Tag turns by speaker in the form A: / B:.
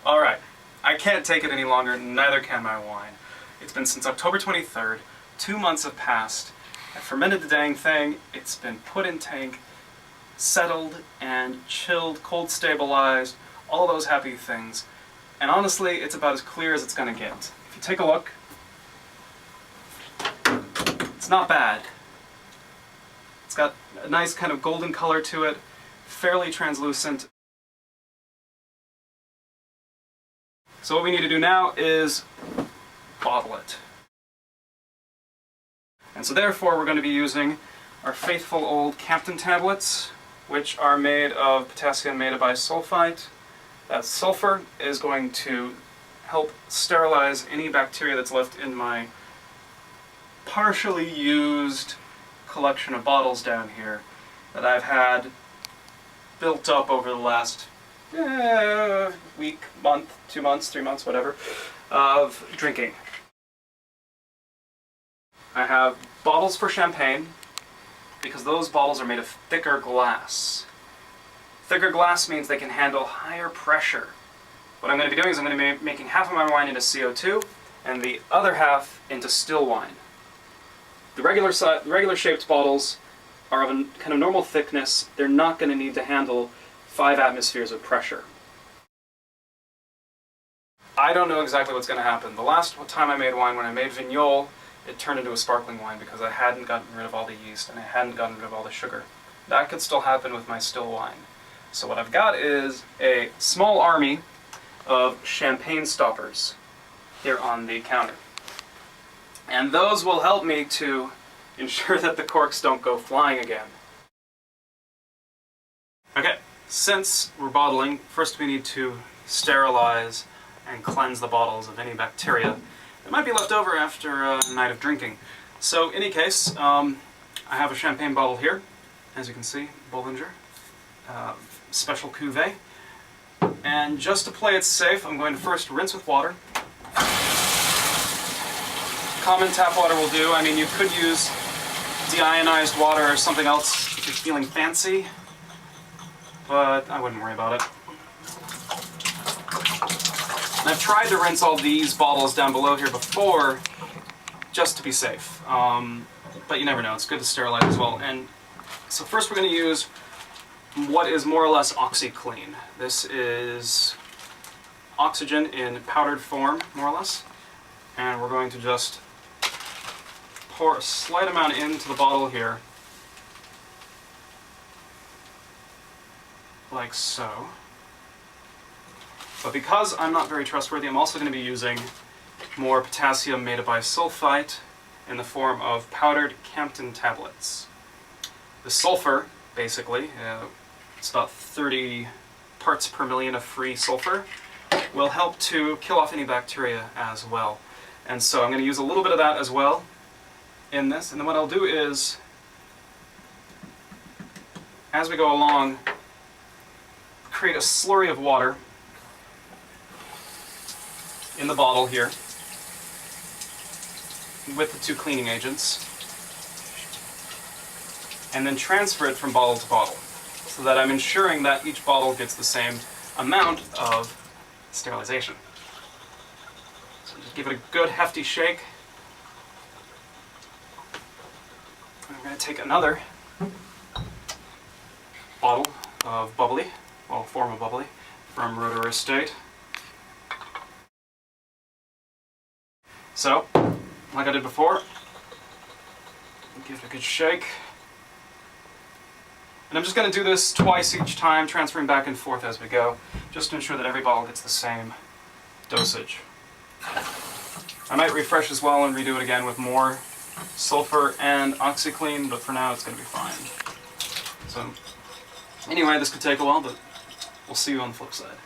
A: Alright, I can't take it any longer, neither can my wine. It's been since October 23rd, 2 months have passed. I fermented the dang thing, it's been put in tank, settled and chilled, cold stabilized, all those happy things. And honestly, it's about as clear as it's gonna get. If you take a look, it's not bad. It's got a nice kind of golden color to it, fairly translucent. So what we need to do now is bottle it. And so therefore we're going to be using our faithful old Campton tablets, which are made of potassium metabisulfite. That sulfur is going to help sterilize any bacteria that's left in my partially used collection of bottles down here that I've had built up over the last week, month, 2 months, 3 months, whatever, of drinking. I have bottles for champagne, because those bottles are made of thicker glass. Thicker glass means they can handle higher pressure. What I'm going to be doing is I'm going to be making half of my wine into CO2 and the other half into still wine. The regular shaped bottles are of a kind of normal thickness. They're not going to need to handle 5 atmospheres of pressure. I don't know exactly what's going to happen. The last time I made wine, when I made Vignoles, it turned into a sparkling wine because I hadn't gotten rid of all the yeast and I hadn't gotten rid of all the sugar. That could still happen with my still wine. So what I've got is a small army of champagne stoppers here on the counter. And those will help me to ensure that the corks don't go flying again. Okay, since we're bottling, first we need to sterilize and cleanse the bottles of any bacteria that might be left over after a night of drinking. So in any case, I have a champagne bottle here, as you can see, Bollinger, special cuvee. And just to play it safe, I'm going to first rinse with water. Common tap water will do. I mean, you could use deionized water or something else if you're feeling fancy, but I wouldn't worry about it. And I've tried to rinse all these bottles down below here before, just to be safe. But you never know, it's good to sterilize as well. And so first we're going to use what is more or less OxyClean. This is oxygen in powdered form, more or less. And we're going to just pour a slight amount into the bottle here, like so. But because I'm not very trustworthy, I'm also going to be using more potassium metabisulfite in the form of powdered Campton tablets. The sulfur, basically, it's about 30 parts per million of free sulfur, will help to kill off any bacteria as well. And so I'm going to use a little bit of that as well in this, and then what I'll do is, as we go along, create a slurry of water in the bottle here with the 2 cleaning agents, and then transfer it from bottle to bottle so that I'm ensuring that each bottle gets the same amount of sterilization. So just give it a good hefty shake. I'm going to take another bottle of bubbly, well, form of bubbly, from Rotor Estate. So, like I did before, give it a good shake. And I'm just going to do this twice each time, transferring back and forth as we go, just to ensure that every bottle gets the same dosage. I might refresh as well and redo it again with more sulfur and OxyClean, but for now it's going to be fine. So, anyway, this could take a while, but we'll see you on the flip side.